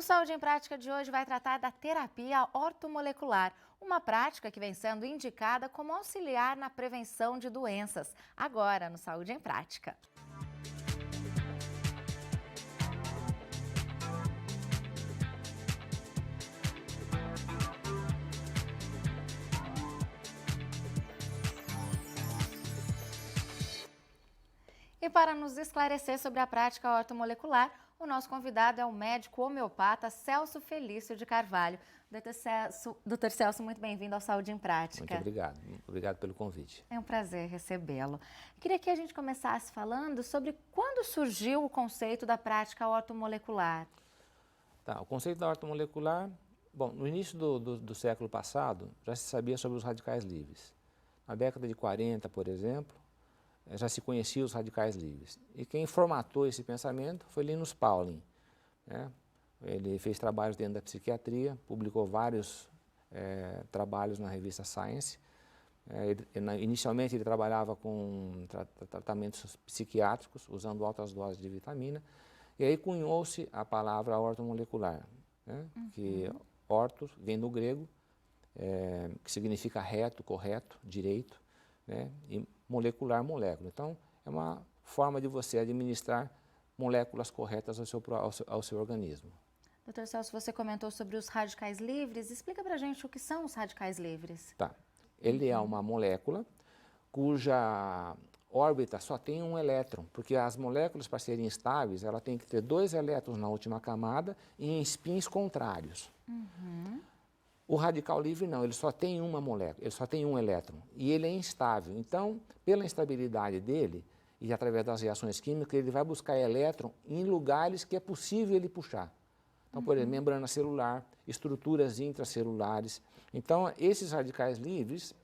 O Saúde em Prática de hoje vai tratar da terapia ortomolecular, uma prática que vem sendo indicada como auxiliar na prevenção de doenças. Agora, no Saúde em Prática. E para nos esclarecer sobre a prática ortomolecular, o nosso convidado é o médico homeopata Celso Felício de Carvalho. Dr. Celso, muito bem-vindo ao Saúde em Prática. Muito obrigado. Obrigado pelo convite. É um prazer recebê-lo. Queria que a gente começasse falando sobre quando surgiu o conceito da prática ortomolecular. Tá, o conceito da ortomolecular, bom, no início do século passado, já se sabia sobre os radicais livres. Na década de 40, por exemplo, já se conhecia os radicais livres. E quem formatou esse pensamento foi Linus Pauling, né? Ele fez trabalhos dentro da psiquiatria, publicou vários trabalhos na revista Science. Inicialmente ele trabalhava com tratamentos psiquiátricos, usando altas doses de vitamina, e aí cunhou-se a palavra ortomolecular, né? Que ortos vem do grego, que significa reto, correto, direito, né? E molecular, molécula. Então, é uma forma de você administrar moléculas corretas ao seu organismo. Dr. Celso, você comentou sobre os radicais livres. Explica pra gente o que são os radicais livres. Tá. Ele é uma molécula cuja órbita só tem um elétron, porque as moléculas, para serem estáveis, ela tem que ter 2 elétrons na última camada e em spins contrários. O radical livre não, ele só tem uma molécula, ele só tem um elétron e ele é instável. Então, pela instabilidade dele e através das reações químicas, ele vai buscar elétron em lugares que é possível ele puxar. Então, por exemplo, membrana celular, estruturas intracelulares. Então, esses radicais livres,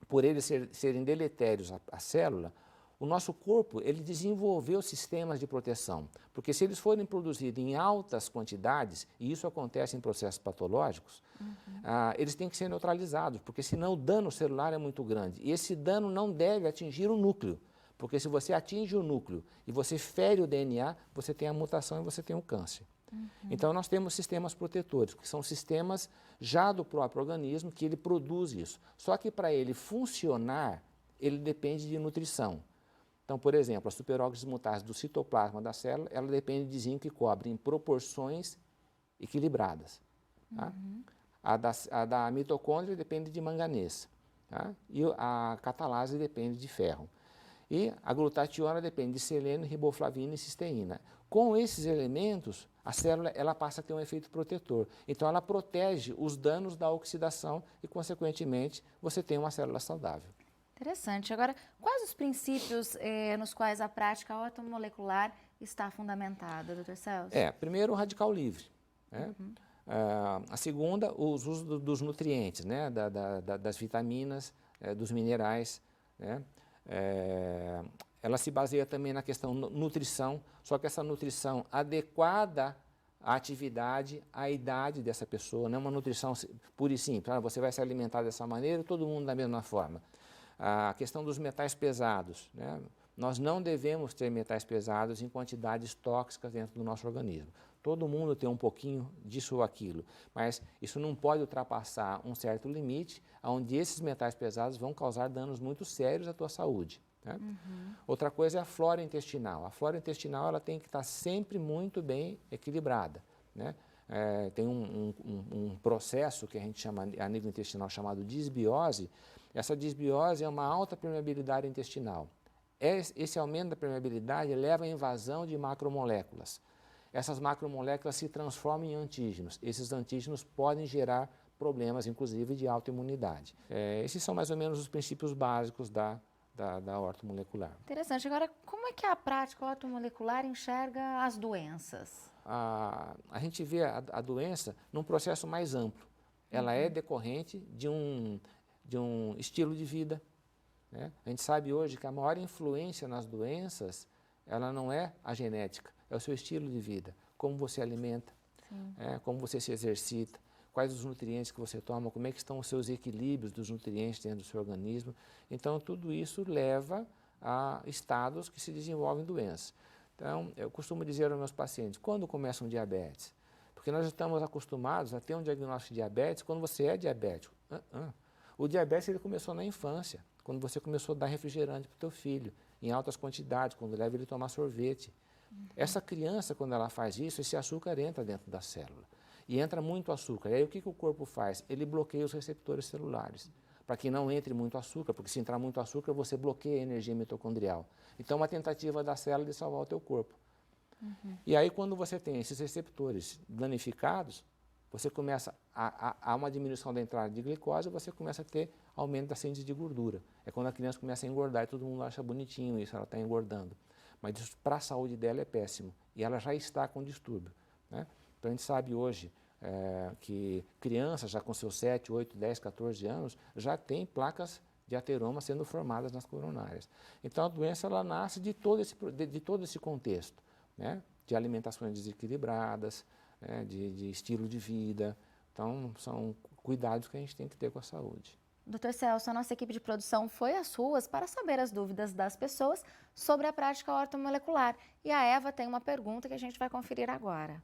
por eles serem deletérios à célula, o nosso corpo ele desenvolveu sistemas de proteção, porque se eles forem produzidos em altas quantidades, e isso acontece em processos patológicos, eles têm que ser neutralizados, porque senão o dano celular é muito grande. E esse dano não deve atingir o núcleo, porque se você atinge o núcleo e você fere o DNA, você tem a mutação e você tem o câncer. Então nós temos sistemas protetores, que são sistemas já do próprio organismo, que ele produz isso. Só que para ele funcionar, ele depende de nutrição. Então, por exemplo, a superóxido mutase do citoplasma da célula, ela depende de zinco e cobre em proporções equilibradas. Tá? A da mitocôndria depende de manganês. Tá? E a catalase depende de ferro. E a glutationa depende de selênio, riboflavina e cisteína. Com esses elementos, a célula ela passa a ter um efeito protetor. Então, ela protege os danos da oxidação e, consequentemente, você tem uma célula saudável. Interessante. Agora, quais os princípios nos quais a prática ortomolecular está fundamentada, Dr. Celso? Primeiro, o radical livre. Né? A segunda, os usos dos nutrientes, né? Das vitaminas, dos minerais. Né? Ela se baseia também na questão nutrição, só que essa nutrição adequada à atividade, à idade dessa pessoa, não é uma nutrição pura e simples. Você vai se alimentar dessa maneira, todo mundo da mesma forma. A questão dos metais pesados, né? Nós não devemos ter metais pesados em quantidades tóxicas dentro do nosso organismo. Todo mundo tem um pouquinho disso ou aquilo, mas isso não pode ultrapassar um certo limite, onde esses metais pesados vão causar danos muito sérios à tua saúde. Né? Outra coisa é a flora intestinal. A flora intestinal ela tem que estar sempre muito bem equilibrada. Né? Tem um processo que a gente chama a nível intestinal chamado disbiose. Essa disbiose é uma alta permeabilidade intestinal. Esse aumento da permeabilidade leva à invasão de macromoléculas. Essas macromoléculas se transformam em antígenos. Esses antígenos podem gerar problemas, inclusive, de autoimunidade. Esses são mais ou menos os princípios básicos da ortomolecular. Interessante. Agora, como é que a prática ortomolecular enxerga as doenças? A gente vê a doença num processo mais amplo. Ela é decorrente de um estilo de vida. Né? A gente sabe hoje que a maior influência nas doenças, ela não é a genética, é o seu estilo de vida. Como você alimenta, como você se exercita, quais os nutrientes que você toma, como é que estão os seus equilíbrios dos nutrientes dentro do seu organismo. Então, tudo isso leva a estados que se desenvolvem doenças. Então, eu costumo dizer aos meus pacientes, quando começa um diabetes? Porque nós estamos acostumados a ter um diagnóstico de diabetes quando você é diabético. O diabetes ele começou na infância, quando você começou a dar refrigerante para o teu filho, em altas quantidades, quando leva ele a tomar sorvete. Essa criança, quando ela faz isso, esse açúcar entra dentro da célula. E entra muito açúcar. E aí o que o corpo faz? Ele bloqueia os receptores celulares, para que não entre muito açúcar, porque se entrar muito açúcar, você bloqueia a energia mitocondrial. Então, é uma tentativa da célula de salvar o teu corpo. E aí, quando você tem esses receptores danificados, você começa a uma diminuição da entrada de glicose, você começa a ter aumento da síntese de gordura. É quando a criança começa a engordar e todo mundo acha bonitinho isso, ela está engordando. Mas isso para a saúde dela é péssimo. E ela já está com distúrbio, né? Então, a gente sabe hoje que crianças já com seus 7, 8, 10, 14 anos já têm placas de ateroma sendo formadas nas coronárias. Então, a doença ela nasce de todo esse contexto, né? De alimentações desequilibradas, né? De estilo de vida. Então, são cuidados que a gente tem que ter com a saúde. Dr. Celso, a nossa equipe de produção foi às ruas para saber as dúvidas das pessoas sobre a prática ortomolecular. E a Eva tem uma pergunta que a gente vai conferir agora.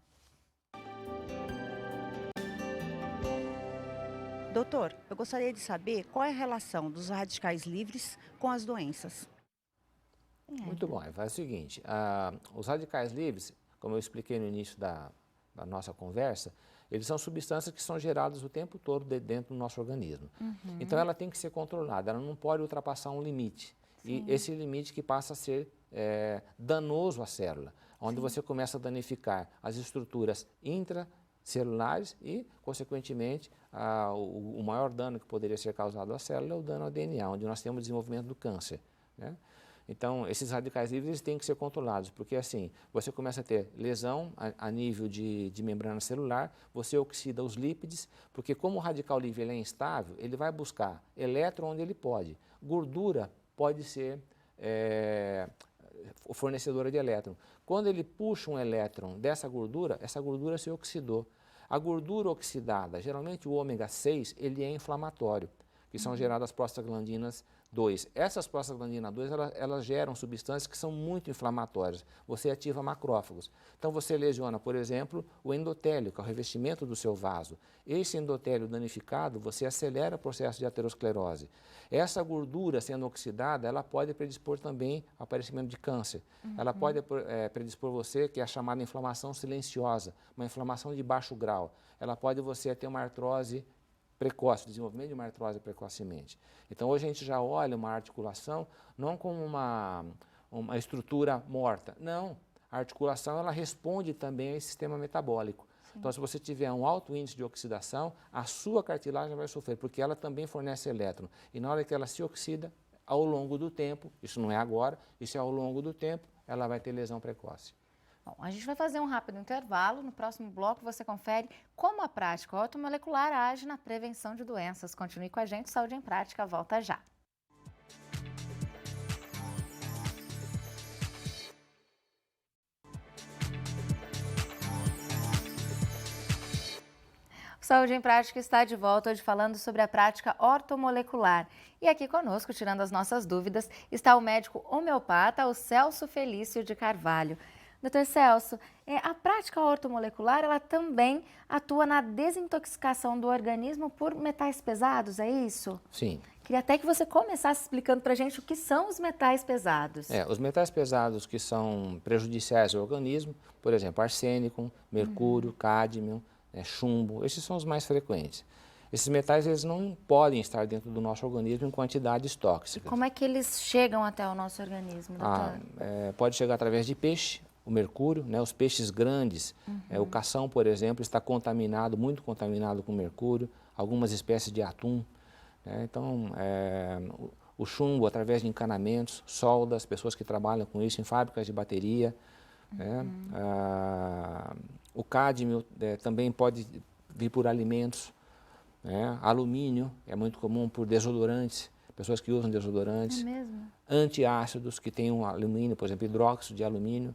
Doutor, eu gostaria de saber qual é a relação dos radicais livres com as doenças. Muito bom, Eva. É o seguinte, os radicais livres, como eu expliquei no início da nossa conversa, eles são substâncias que são geradas o tempo todo dentro do nosso organismo. Então, ela tem que ser controlada, ela não pode ultrapassar um limite. E esse limite que passa a ser danoso à célula, onde você começa a danificar as estruturas intracelulares e, consequentemente, o maior dano que poderia ser causado à célula é o dano ao DNA, onde nós temos o desenvolvimento do câncer, né? Então, esses radicais livres eles têm que ser controlados, porque assim, você começa a ter lesão a nível de membrana celular, você oxida os lípides, porque como o radical livre ele é instável, ele vai buscar elétron onde ele pode. Gordura pode ser fornecedora de elétron. Quando ele puxa um elétron dessa gordura, essa gordura se oxidou. A gordura oxidada, geralmente o ômega 6, ele é inflamatório, que são geradas prostaglandinas 2. Essas prostaglandinas 2, elas geram substâncias que são muito inflamatórias. Você ativa macrófagos. Então, você lesiona, por exemplo, o endotélio, que é o revestimento do seu vaso. Esse endotélio danificado, você acelera o processo de aterosclerose. Essa gordura sendo oxidada, ela pode predispor também ao aparecimento de câncer. Ela pode predispor você, que é a chamada inflamação silenciosa, uma inflamação de baixo grau. Ela pode você ter uma artrose precoce, desenvolvimento de uma artrose precocemente. Então, hoje a gente já olha uma articulação não como uma estrutura morta. Não, a articulação ela responde também a esse sistema metabólico. Sim. Então, se você tiver um alto índice de oxidação, a sua cartilagem vai sofrer, porque ela também fornece elétron. E na hora que ela se oxida, ao longo do tempo, isso não é agora, isso é ao longo do tempo, ela vai ter lesão precoce. Bom, a gente vai fazer um rápido intervalo. No próximo bloco você confere como a prática ortomolecular age na prevenção de doenças. Continue com a gente, Saúde em Prática volta já. Saúde em Prática está de volta hoje falando sobre a prática ortomolecular. E aqui conosco, tirando as nossas dúvidas, está o médico homeopata, o Celso Felício de Carvalho. Dr. Celso, a prática ortomolecular, ela também atua na desintoxicação do organismo por metais pesados, é isso? Sim. Queria até que você começasse explicando para a gente o que são os metais pesados. Os metais pesados que são prejudiciais ao organismo, por exemplo, arsênico, mercúrio, cádmio, chumbo, esses são os mais frequentes. Esses metais eles não podem estar dentro do nosso organismo em quantidades tóxicas. E como é que eles chegam até o nosso organismo, doutor? Pode chegar através de peixe, o mercúrio, né, os peixes grandes, o cação, por exemplo, está contaminado, muito contaminado com mercúrio, algumas espécies de atum, né, então o chumbo através de encanamentos, soldas, pessoas que trabalham com isso em fábricas de bateria, né, o cádmio também pode vir por alimentos, né, alumínio é muito comum por desodorantes, pessoas que usam desodorantes, antiácidos que têm um alumínio, por exemplo, hidróxido de alumínio.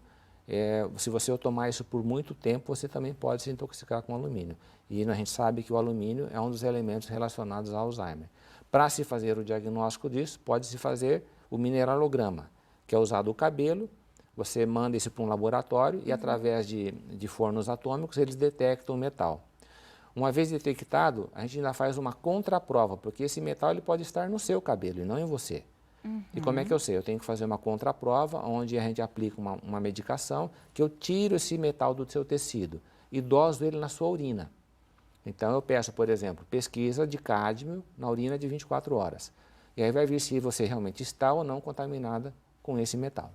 Se você tomar isso por muito tempo, você também pode se intoxicar com alumínio. E a gente sabe que o alumínio é um dos elementos relacionados ao Alzheimer. Para se fazer o diagnóstico disso, pode-se fazer o mineralograma, que é usado o cabelo, você manda isso para um laboratório e através de fornos atômicos eles detectam o metal. Uma vez detectado, a gente ainda faz uma contraprova, porque esse metal ele pode estar no seu cabelo e não em você. E como é que eu sei? Eu tenho que fazer uma contraprova, onde a gente aplica uma medicação, que eu tiro esse metal do seu tecido e doso ele na sua urina. Então eu peço, por exemplo, pesquisa de cádmio na urina de 24 horas. E aí vai ver se você realmente está ou não contaminada com esse metal.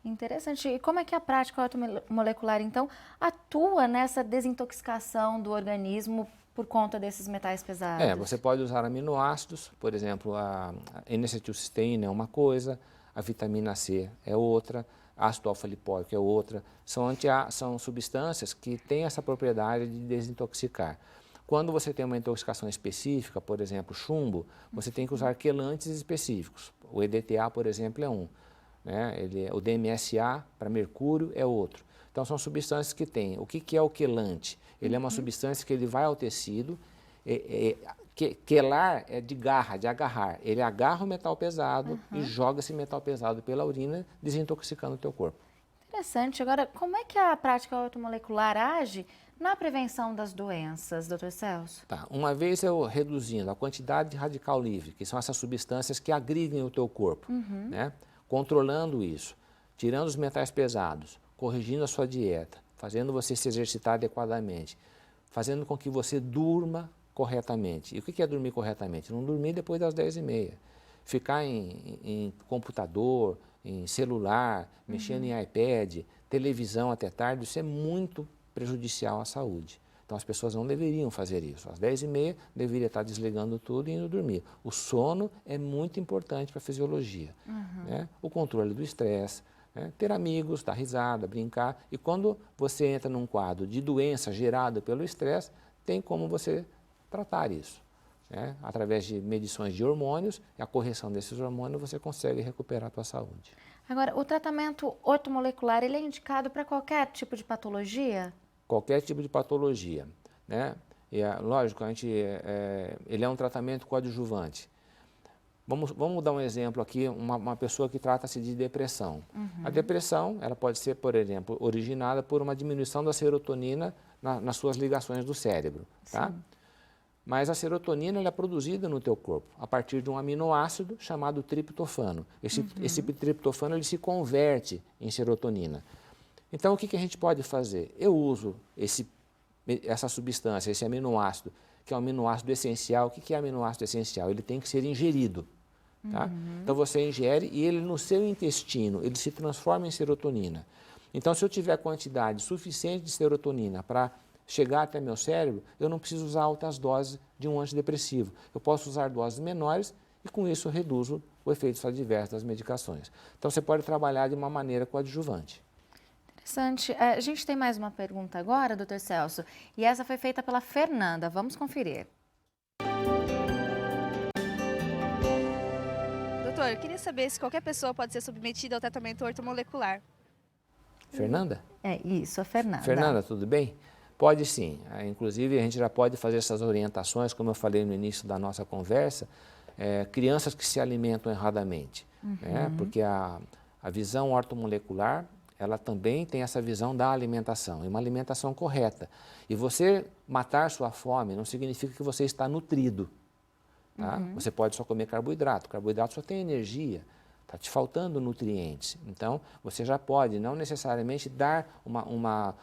Interessante. E como é que a prática ortomolecular, então, atua nessa desintoxicação do organismo por conta desses metais pesados? Você pode usar aminoácidos, por exemplo, a N-acetilcisteína é uma coisa, a vitamina C é outra, ácido alfa-lipóico é outra. São substâncias que têm essa propriedade de desintoxicar. Quando você tem uma intoxicação específica, por exemplo, chumbo, você tem que usar quelantes específicos. O EDTA, por exemplo, é um. O DMSA para mercúrio é outro. Então, são substâncias que têm. O que é o quelante? Ele é uma substância que ele vai ao tecido. Quelar é de garra, de agarrar. Ele agarra o metal pesado e joga esse metal pesado pela urina, desintoxicando o teu corpo. Interessante. Agora, como é que a prática ortomolecular age na prevenção das doenças, doutor Celso? Tá. Uma vez eu reduzindo a quantidade de radical livre, que são essas substâncias que agridem o teu corpo, controlando isso, tirando os metais pesados, corrigindo a sua dieta, fazendo você se exercitar adequadamente, fazendo com que você durma corretamente. E o que é dormir corretamente? Não dormir depois das 10h30. Ficar em computador, em celular, mexendo em iPad, televisão até tarde, isso é muito prejudicial à saúde. Então as pessoas não deveriam fazer isso. Às 10h30 deveria estar desligando tudo e indo dormir. O sono é muito importante para a fisiologia. O controle do estresse, ter amigos, dar risada, brincar. E quando você entra num quadro de doença gerada pelo estresse, tem como você tratar isso. Através de medições de hormônios, e a correção desses hormônios, você consegue recuperar a sua saúde. Agora, o tratamento ortomolecular, ele é indicado para qualquer tipo de patologia? Qualquer tipo de patologia, E, lógico, ele é um tratamento coadjuvante. Vamos dar um exemplo aqui, uma pessoa que trata-se de depressão. A depressão, ela pode ser, por exemplo, originada por uma diminuição da serotonina nas suas ligações do cérebro, tá? Mas a serotonina ela é produzida no teu corpo a partir de um aminoácido chamado triptofano. Esse triptofano ele se converte em serotonina. Então, o que a gente pode fazer? Eu uso essa substância, esse aminoácido, que é um aminoácido essencial. O que é aminoácido essencial? Ele tem que ser ingerido. Tá? Então, você ingere e ele no seu intestino, ele se transforma em serotonina. Então, se eu tiver quantidade suficiente de serotonina para chegar até meu cérebro, eu não preciso usar altas doses de um antidepressivo. Eu posso usar doses menores e, com isso, eu reduzo o efeito adverso das medicações. Então, você pode trabalhar de uma maneira coadjuvante. Interessante. A gente tem mais uma pergunta agora, doutor Celso, e essa foi feita pela Fernanda. Vamos conferir. Doutor, eu queria saber se qualquer pessoa pode ser submetida ao tratamento ortomolecular. Fernanda? É isso, a Fernanda. Fernanda, tudo bem? Pode sim. Inclusive, a gente já pode fazer essas orientações, como eu falei no início da nossa conversa, crianças que se alimentam erradamente. Porque a visão ortomolecular, ela também tem essa visão da alimentação, e uma alimentação correta. E você matar sua fome não significa que você está nutrido. Tá? Você pode só comer carboidrato. Carboidrato só tem energia. Está te faltando nutrientes. Então, você já pode, não necessariamente dar uma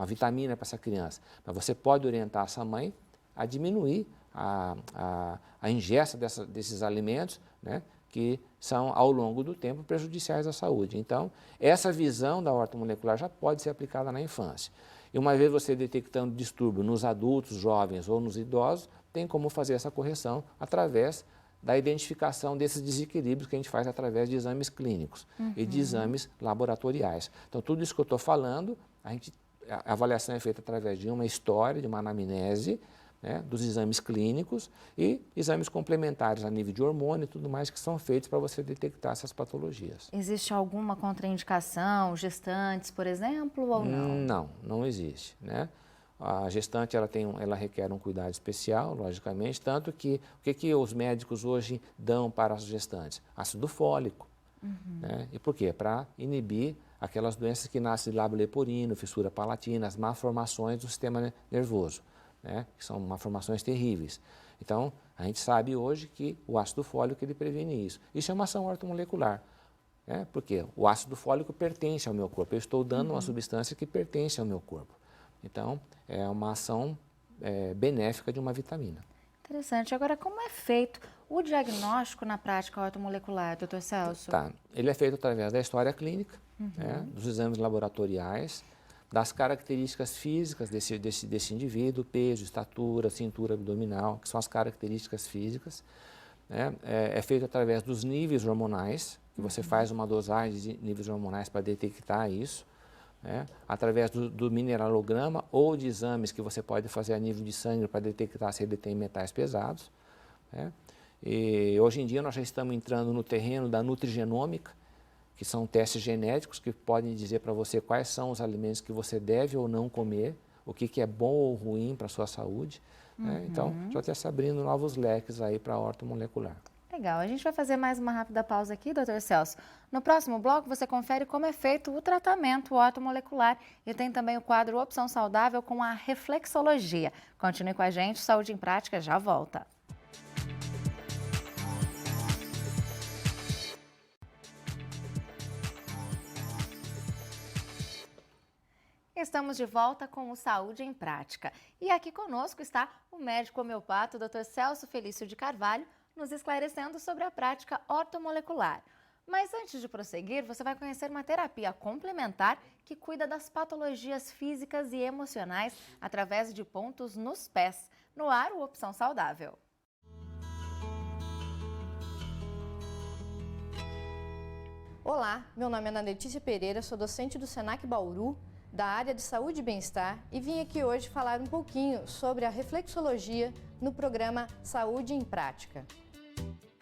vitamina para essa criança, mas você pode orientar essa mãe a diminuir a ingesta desses alimentos, que são, ao longo do tempo, prejudiciais à saúde. Então, essa visão da ortomolecular já pode ser aplicada na infância. E uma vez você detectando distúrbio nos adultos, jovens ou nos idosos, tem como fazer essa correção através da identificação desses desequilíbrios que a gente faz através de exames clínicos e de exames laboratoriais. Então, tudo isso que eu estou falando, a avaliação é feita através de uma história, de uma anamnese, dos exames clínicos e exames complementares a nível de hormônio e tudo mais que são feitos para você detectar essas patologias. Existe alguma contraindicação, gestantes, por exemplo, ou não? Não existe, A gestante ela requer um cuidado especial, logicamente, tanto que o que os médicos hoje dão para as gestantes? Ácido fólico. E por quê? Para inibir aquelas doenças que nascem de lábio leporino, fissura palatina, as malformações do sistema nervoso, né? Que são malformações terríveis. Então, a gente sabe hoje que o ácido fólico ele previne isso. Isso é uma ação ortomolecular, né? Porque o ácido fólico pertence ao meu corpo. Eu estou dando uma substância que pertence ao meu corpo. Então, é uma ação benéfica de uma vitamina. Interessante. Agora, como é feito o diagnóstico na prática ortomolecular, doutor Celso? Tá. Ele é feito através da história clínica, né? Dos exames laboratoriais, das características físicas desse indivíduo, peso, estatura, cintura abdominal, que são as características físicas. Né? É feito através dos níveis hormonais, que você faz uma dosagem de níveis hormonais para detectar isso. Né? Através do mineralograma ou de exames que você pode fazer a nível de sangue para detectar se ele tem metais pesados. Né? E hoje em dia nós já estamos entrando no terreno da nutrigenômica, que são testes genéticos que podem dizer para você quais são os alimentos que você deve ou não comer, o que é bom ou ruim para a sua saúde. Né? Então, já está se abrindo novos leques aí para a ortomolecular. Legal, a gente vai fazer mais uma rápida pausa aqui, doutor Celso. No próximo bloco você confere como é feito o tratamento ortomolecular e tem também o quadro Opção Saudável com a reflexologia. Continue com a gente, Saúde em Prática já volta. Estamos de volta com o Saúde em Prática. E aqui conosco está o médico homeopata, o Dr. Celso Felício de Carvalho, nos esclarecendo sobre a prática ortomolecular. Mas antes de prosseguir, você vai conhecer uma terapia complementar que cuida das patologias físicas e emocionais através de pontos nos pés. No ar, o Opção Saudável. Olá, meu nome é Ana Letícia Pereira, sou docente do Senac Bauru, da área de saúde e bem-estar, e vim aqui hoje falar um pouquinho sobre a reflexologia no programa Saúde em Prática.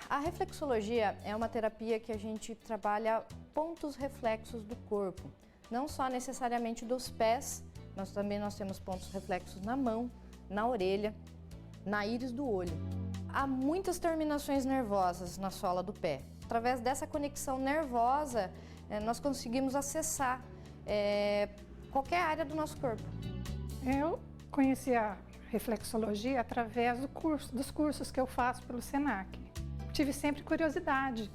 A reflexologia é uma terapia que a gente trabalha pontos reflexos do corpo, não só necessariamente dos pés, mas também nós temos pontos reflexos na mão, na orelha, na íris do olho. Há muitas terminações nervosas na sola do pé. Através dessa conexão nervosa, nós conseguimos acessar qualquer área do nosso corpo. Eu conheci a reflexologia através dos cursos que eu faço pelo Senac. Tive sempre curiosidade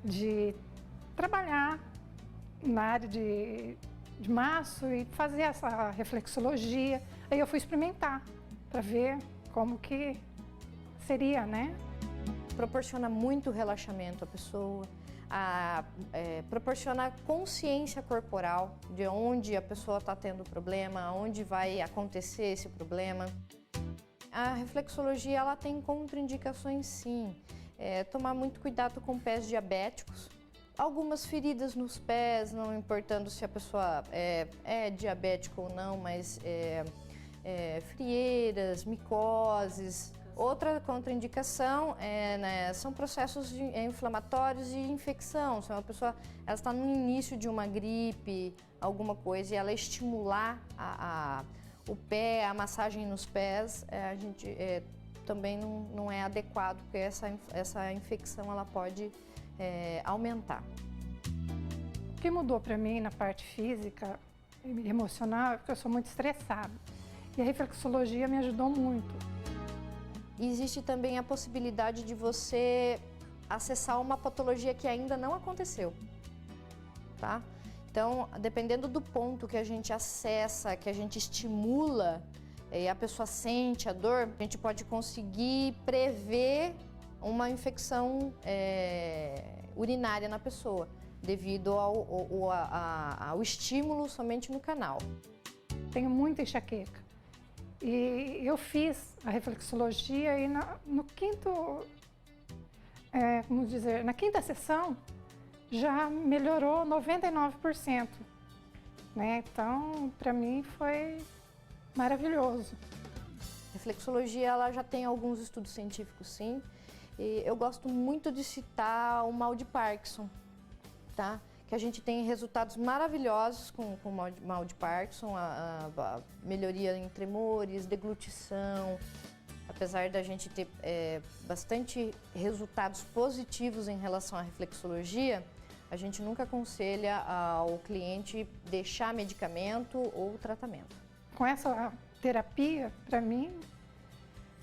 de trabalhar na área de maço e fazer essa reflexologia. Aí eu fui experimentar para ver como que seria, né? Proporciona muito relaxamento à pessoa, proporciona consciência corporal de onde a pessoa está tendo problema, onde vai acontecer esse problema. A reflexologia ela tem contraindicações sim, tomar muito cuidado com pés diabéticos, algumas feridas nos pés, não importando se a pessoa é diabética ou não, mas frieiras, micoses. Outra contraindicação são processos inflamatórios e infecção. Se uma pessoa está no início de uma gripe, alguma coisa, e ela estimular o pé, a massagem nos pés, a gente também não é adequado, porque essa infecção ela pode aumentar. O que mudou para mim na parte física e emocional é porque eu sou muito estressada. E a reflexologia me ajudou muito. Existe também a possibilidade de você acessar uma patologia que ainda não aconteceu, tá? Então, dependendo do ponto que a gente acessa, que a gente estimula, e a pessoa sente a dor, a gente pode conseguir prever uma infecção urinária na pessoa, devido ao estímulo somente no canal. Tenho muita enxaqueca. E eu fiz a reflexologia e na quinta sessão já melhorou 99%, né? Então, para mim foi maravilhoso. A reflexologia ela já tem alguns estudos científicos, sim. E eu gosto muito de citar o mal de Parkinson, tá? Que a gente tem resultados maravilhosos com o mal de Parkinson, a melhoria em tremores, deglutição. Apesar da gente ter bastante resultados positivos em relação à reflexologia, a gente nunca aconselha ao cliente deixar medicamento ou tratamento. Com essa terapia, para mim,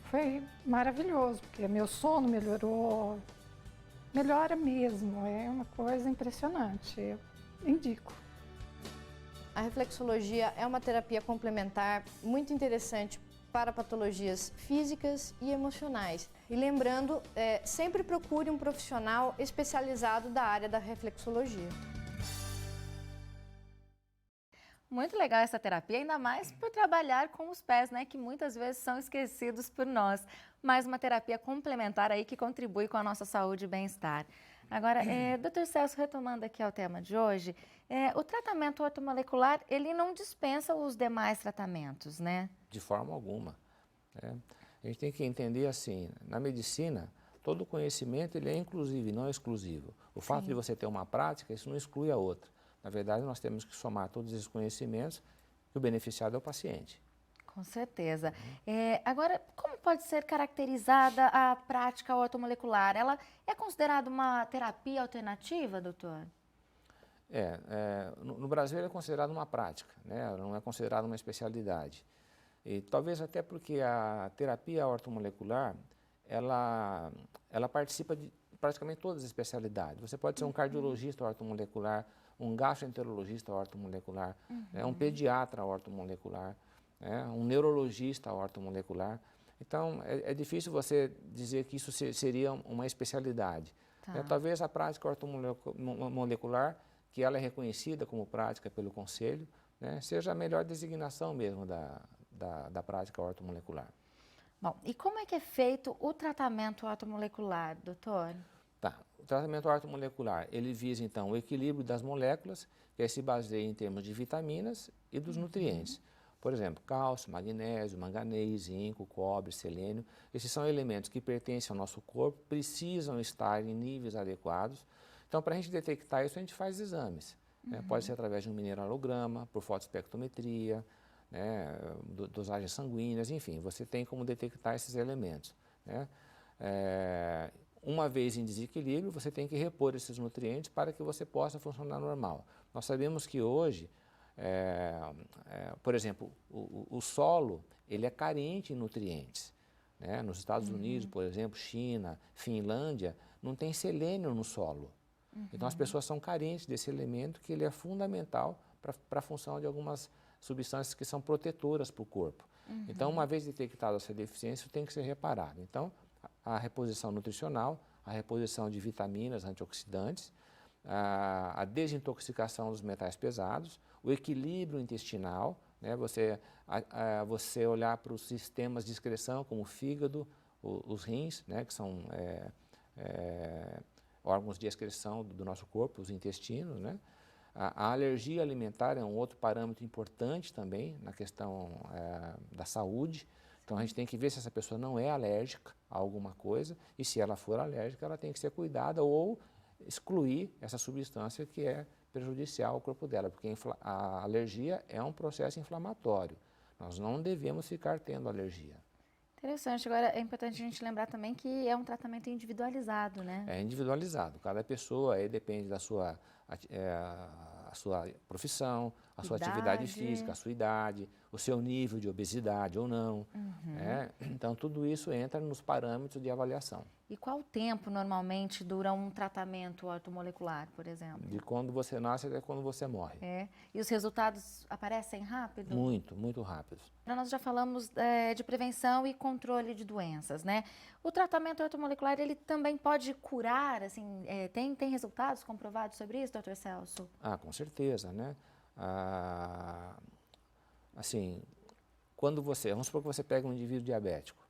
foi maravilhoso, porque meu sono melhorou, melhora mesmo, é uma coisa impressionante, eu indico. A reflexologia é uma terapia complementar muito interessante para patologias físicas e emocionais. E lembrando, sempre procure um profissional especializado da área da reflexologia. Muito legal essa terapia, ainda mais por trabalhar com os pés, né, que muitas vezes são esquecidos por nós. Mais uma terapia complementar aí que contribui com a nossa saúde e bem-estar. Agora, Dr. Celso, retomando aqui ao tema de hoje, o tratamento ortomolecular, ele não dispensa os demais tratamentos, né? De forma alguma. A gente tem que entender assim, na medicina, todo conhecimento ele é inclusivo e não exclusivo. O fato de você ter uma prática, isso não exclui a outra. Na verdade, nós temos que somar todos esses conhecimentos e o beneficiado é o paciente. Com certeza. Agora, como pode ser caracterizada a prática ortomolecular? Ela é considerada uma terapia alternativa, doutor? No Brasil é considerada uma prática, né? Não é considerada uma especialidade. E talvez até porque a terapia ortomolecular, ela participa de praticamente todas as especialidades. Você pode ser um cardiologista ortomolecular, um gastroenterologista ortomolecular, um pediatra ortomolecular, um neurologista ortomolecular. Então, é difícil você dizer que isso seria uma especialidade. Tá. Talvez a prática ortomolecular, que ela é reconhecida como prática pelo Conselho, né, seja a melhor designação mesmo da prática ortomolecular. Bom, e como é que é feito o tratamento ortomolecular, doutor? Tá. O tratamento ortomolecular, ele visa então o equilíbrio das moléculas, que se baseia em termos de vitaminas e dos nutrientes. Por exemplo, cálcio, magnésio, manganês, zinco, cobre, selênio. Esses são elementos que pertencem ao nosso corpo, precisam estar em níveis adequados. Então, para a gente detectar isso, a gente faz exames. Pode ser através de um mineralograma, por fotoespectrometria, dosagens sanguíneas, enfim, você tem como detectar esses elementos. Uma vez em desequilíbrio, você tem que repor esses nutrientes para que você possa funcionar normal. Nós sabemos que hoje, por exemplo, o solo ele é carente em nutrientes. Nos Estados Unidos, por exemplo, China, Finlândia, não tem selênio no solo. Então as pessoas são carentes desse elemento que ele é fundamental para a função de algumas substâncias que são protetoras para o corpo. Então, uma vez detectada essa deficiência, isso tem que ser reparado. Então, a reposição nutricional, a reposição de vitaminas, antioxidantes, a desintoxicação dos metais pesados, o equilíbrio intestinal, você olhar para os sistemas de excreção, como o fígado, os rins, que são órgãos de excreção do nosso corpo, os intestinos, A alergia alimentar é um outro parâmetro importante também na questão da saúde. Então, a gente tem que ver se essa pessoa não é alérgica a alguma coisa e se ela for alérgica, ela tem que ser cuidada ou excluir essa substância que é prejudicial ao corpo dela, porque a alergia é um processo inflamatório. Nós não devemos ficar tendo alergia. Interessante. Agora, é importante a gente lembrar também que é um tratamento individualizado, né? É individualizado. Cada pessoa aí depende da sua a sua profissão, a sua atividade física, a sua idade, o seu nível de obesidade ou não. Então, tudo isso entra nos parâmetros de avaliação. E qual tempo normalmente dura um tratamento ortomolecular, por exemplo? De quando você nasce até quando você morre. E os resultados aparecem rápido? Muito, muito rápidos. Nós já falamos de prevenção e controle de doenças, né? O tratamento ortomolecular, ele também pode curar, assim, tem resultados comprovados sobre isso, doutor Celso? Com certeza, assim, vamos supor que você pega um indivíduo diabético,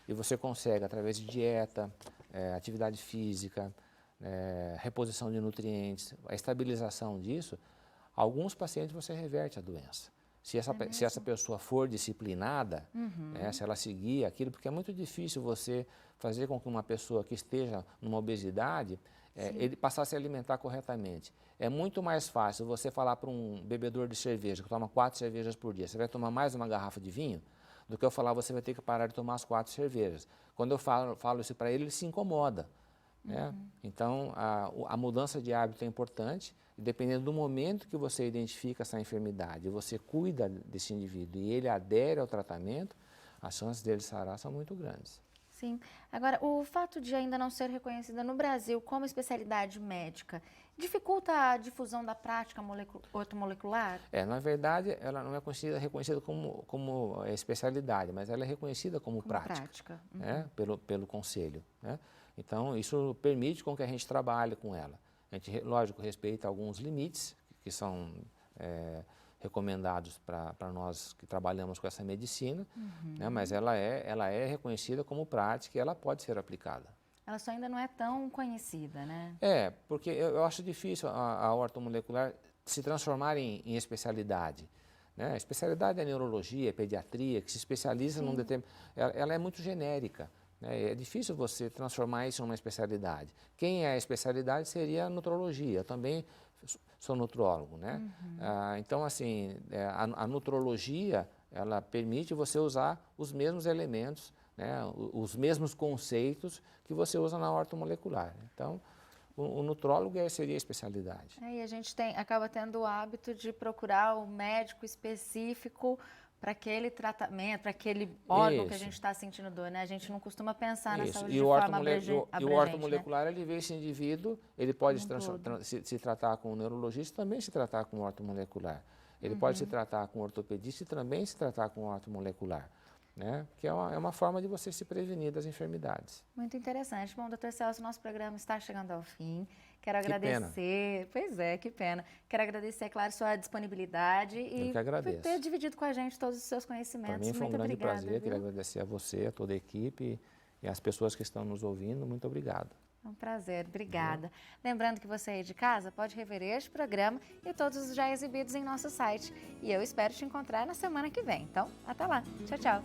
e você consegue, através de dieta, atividade física, reposição de nutrientes, a estabilização disso, alguns pacientes você reverte a doença. Se essa pessoa for disciplinada, se ela seguir aquilo, porque é muito difícil você fazer com que uma pessoa que esteja numa obesidade, ele passar a se alimentar corretamente. É muito mais fácil você falar para um bebedor de cerveja que toma 4 cervejas por dia, você vai tomar mais uma garrafa de vinho, do que eu falar, você vai ter que parar de tomar as 4 cervejas. Quando eu falo isso para ele, ele se incomoda. né? Então, a mudança de hábito é importante, e dependendo do momento que você identifica essa enfermidade, você cuida desse indivíduo e ele adere ao tratamento, as chances dele sarar são muito grandes. Sim. Agora, o fato de ainda não ser reconhecida no Brasil como especialidade médica dificulta a difusão da prática ortomolecular? Na verdade, ela não é reconhecida como especialidade, mas ela é reconhecida como prática. Né? Pelo conselho, né? Então, isso permite com que a gente trabalhe com ela. A gente, lógico, respeita alguns limites que são recomendados para nós que trabalhamos com essa medicina, né? Mas ela é reconhecida como prática e ela pode ser aplicada. Ela só ainda não é tão conhecida, né? Porque eu acho difícil a ortomolecular se transformar em especialidade. Né? A especialidade é neurologia, é pediatria, que se especializa num determinado... Ela é muito genérica. Né? É difícil você transformar isso numa especialidade. Quem é a especialidade seria a nutrologia. Eu também sou nutrólogo, né? Então, assim, a nutrologia, ela permite você usar os mesmos elementos, né? Os mesmos conceitos que você usa na ortomolecular. Então, o nutrólogo seria a especialidade. E a gente acaba tendo o hábito de procurar o médico específico para aquele tratamento, para aquele órgão que a gente está sentindo dor, né? A gente não costuma pensar na saúde de forma abrangente. E o ortomolecular, ele vê esse indivíduo, ele pode se tratar com o neurologista e também se tratar com o ortomolecular. Ele pode se tratar com o ortopedista e também se tratar com o ortomolecular. Né? Que é uma forma de você se prevenir das enfermidades. Muito interessante. Bom, doutor Celso, nosso programa está chegando ao fim. Quero agradecer. Pois é, que pena. Quero agradecer, claro, sua disponibilidade e por ter dividido com a gente todos os seus conhecimentos. Para mim foi um grande prazer. Viu? Queria agradecer a você, a toda a equipe e as pessoas que estão nos ouvindo. Muito obrigado. É um prazer, obrigada. Lembrando que você aí de casa pode rever este programa e todos os já exibidos em nosso site. E eu espero te encontrar na semana que vem. Então, até lá. Tchau, tchau.